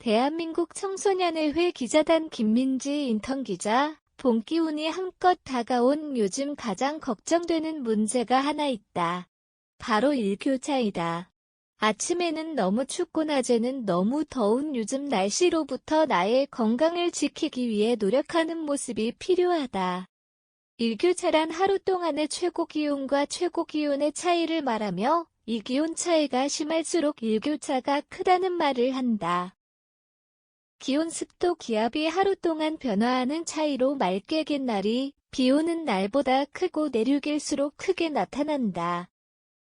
대한민국 청소년의회 기자단 김민지 인턴기자, 봄 기운이 한껏 다가온 요즘 가장 걱정되는 문제가 하나 있다. 바로 일교차이다. 아침에는 너무 춥고 낮에는 너무 더운 요즘 날씨로부터 나의 건강을 지키기 위해 노력하는 모습이 필요하다. 일교차란 하루 동안의 최고 기온과 최고 기온의 차이를 말하며 이 기온 차이가 심할수록 일교차가 크다는 말을 한다. 기온, 습도, 기압이 하루 동안 변화하는 차이로 맑게 갠 날이 비 오는 날보다 크고 내륙일수록 크게 나타난다.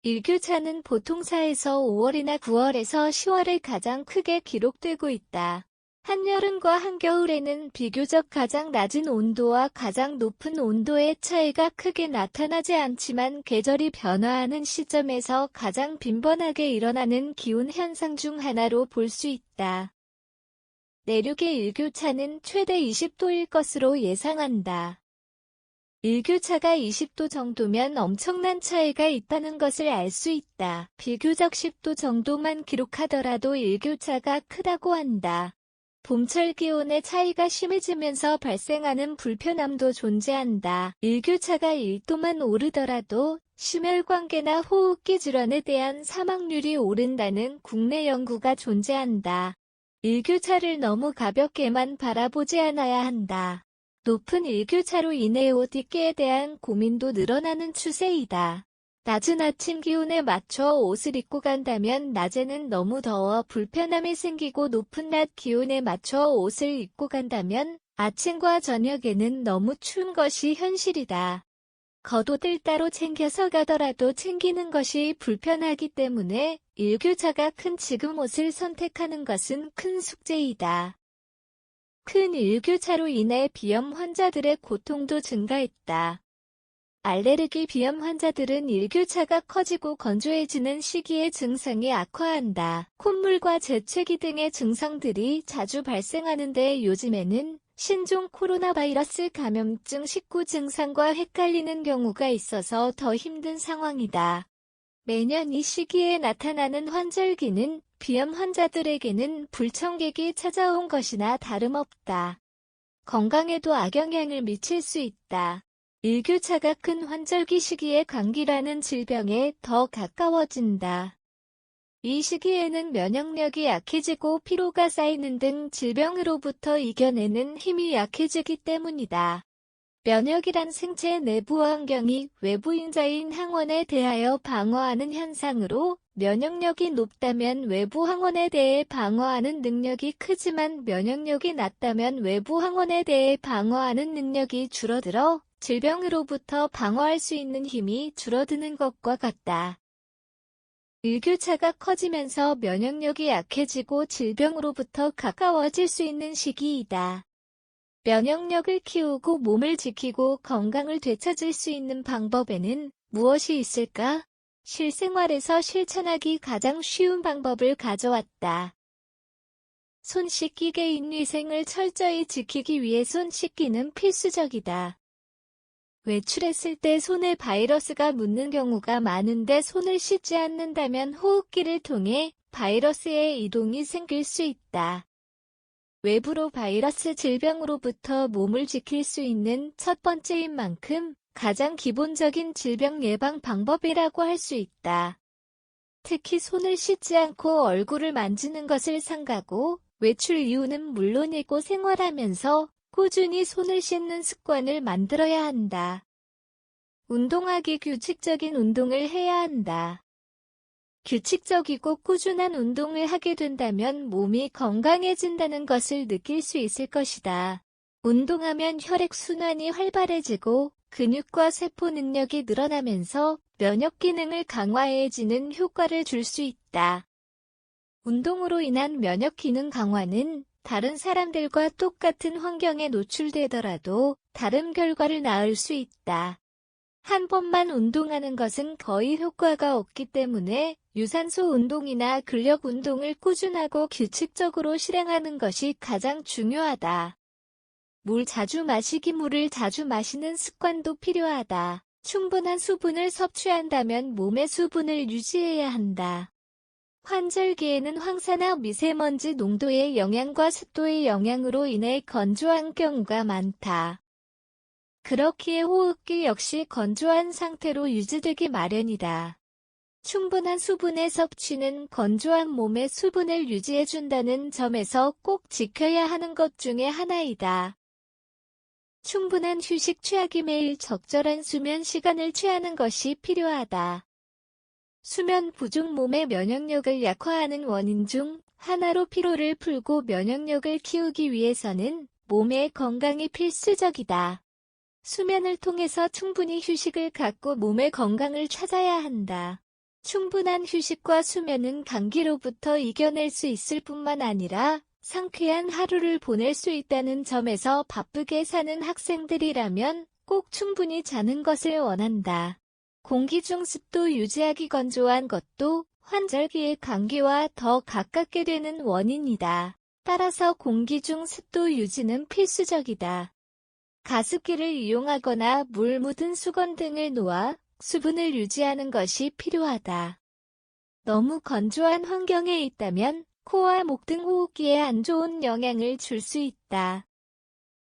일교차는 보통 4에서 5월이나 9월에서 10월에 가장 크게 기록되고 있다. 한여름과 한겨울에는 비교적 가장 낮은 온도와 가장 높은 온도의 차이가 크게 나타나지 않지만 계절이 변화하는 시점에서 가장 빈번하게 일어나는 기온 현상 중 하나로 볼 수 있다. 내륙의 일교차는 최대 20도일 것으로 예상한다. 일교차가 20도 정도면 엄청난 차이가 있다는 것을 알 수 있다. 비교적 10도 정도만 기록하더라도 일교차가 크다고 한다. 봄철 기온의 차이가 심해지면서 발생하는 불편함도 존재한다. 일교차가 1도만 오르더라도 심혈관계나 호흡기 질환에 대한 사망률이 오른다는 국내 연구가 존재한다. 일교차를 너무 가볍게만 바라보지 않아야 한다. 높은 일교차로 인해 옷 입기에 대한 고민도 늘어나는 추세이다. 낮은 아침 기온에 맞춰 옷을 입고 간다면 낮에는 너무 더워 불편함이 생기고 높은 낮 기온에 맞춰 옷을 입고 간다면 아침과 저녁에는 너무 추운 것이 현실이다. 겉옷을 따로 챙겨서 가더라도 챙기는 것이 불편하기 때문에 일교차가 큰 지금 옷을 선택하는 것은 큰 숙제이다. 큰 일교차로 인해 비염 환자들의 고통도 증가했다. 알레르기 비염 환자들은 일교차가 커지고 건조해지는 시기에 증상이 악화한다. 콧물과 재채기 등의 증상들이 자주 발생하는데 요즘에는 신종 코로나 바이러스 감염증 19 증상과 헷갈리는 경우가 있어서 더 힘든 상황이다. 매년 이 시기에 나타나는 환절기는 비염 환자들에게는 불청객이 찾아온 것이나 다름없다. 건강에도 악영향을 미칠 수 있다. 일교차가 큰 환절기 시기에 감기라는 질병에 더 가까워진다. 이 시기에는 면역력이 약해지고 피로가 쌓이는 등 질병으로부터 이겨내는 힘이 약해지기 때문이다. 면역이란 생체 내부 환경이 외부인자인 항원에 대하여 방어하는 현상으로 면역력이 높다면 외부 항원에 대해 방어하는 능력이 크지만 면역력이 낮다면 외부 항원에 대해 방어하는 능력이 줄어들어 질병으로부터 방어할 수 있는 힘이 줄어드는 것과 같다. 일교차가 커지면서 면역력이 약해지고 질병으로부터 가까워질 수 있는 시기이다. 면역력을 키우고 몸을 지키고 건강을 되찾을 수 있는 방법에는 무엇이 있을까? 실생활에서 실천하기 가장 쉬운 방법을 가져왔다. 손 씻기 개인 위생을 철저히 지키기 위해 손 씻기는 필수적이다. 외출했을 때 손에 바이러스가 묻는 경우가 많은데 손을 씻지 않는다면 호흡기를 통해 바이러스의 이동이 생길 수 있다. 외부로 바이러스 질병으로부터 몸을 지킬 수 있는 첫 번째인 만큼 가장 기본적인 질병 예방 방법이라고 할 수 있다. 특히 손을 씻지 않고 얼굴을 만지는 것을 삼가고 외출 이후는 물론이고 생활하면서 꾸준히 손을 씻는 습관을 만들어야 한다. 운동하기 규칙적인 운동을 해야 한다. 규칙적이고 꾸준한 운동을 하게 된다면 몸이 건강해진다는 것을 느낄 수 있을 것이다. 운동하면 혈액순환이 활발해지고 근육과 세포 능력이 늘어나면서 면역 기능을 강화해지는 효과를 줄 수 있다. 운동으로 인한 면역 기능 강화는 다른 사람들과 똑같은 환경에 노출되더라도 다른 결과를 낳을 수 있다. 한 번만 운동하는 것은 거의 효과가 없기 때문에 유산소 운동이나 근력 운동을 꾸준하고 규칙적으로 실행하는 것이 가장 중요하다. 물을 자주 마시는 습관도 필요하다. 충분한 수분을 섭취한다면 몸의 수분을 유지해야 한다. 환절기에는 황사나 미세먼지 농도의 영향과 습도의 영향으로 인해 건조한 경우가 많다. 그렇기에 호흡기 역시 건조한 상태로 유지되기 마련이다. 충분한 수분의 섭취는 건조한 몸의 수분을 유지해준다는 점에서 꼭 지켜야 하는 것 중에 하나이다. 충분한 휴식 취하기 매일 적절한 수면 시간을 취하는 것이 필요하다. 수면 부족 몸의 면역력을 약화하는 원인 중 하나로 피로를 풀고 면역력을 키우기 위해서는 몸의 건강이 필수적이다. 수면을 통해서 충분히 휴식을 갖고 몸의 건강을 찾아야 한다. 충분한 휴식과 수면은 감기로부터 이겨낼 수 있을 뿐만 아니라 상쾌한 하루를 보낼 수 있다는 점에서 바쁘게 사는 학생들이라면 꼭 충분히 자는 것을 원한다. 공기 중 습도 유지하기 건조한 것도 환절기의 감기와 더 가깝게 되는 원인이다. 따라서 공기 중 습도 유지는 필수적이다. 가습기를 이용하거나 물 묻은 수건 등을 놓아 수분을 유지하는 것이 필요하다. 너무 건조한 환경에 있다면 코와 목 등 호흡기에 안 좋은 영향을 줄 수 있다.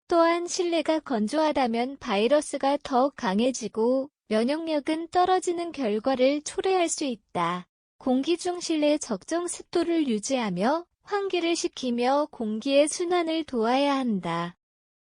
또한 실내가 건조하다면 바이러스가 더욱 강해지고 면역력은 떨어지는 결과를 초래할 수 있다. 공기 중 실내 적정 습도를 유지하며 환기를 시키며 공기의 순환을 도와야 한다.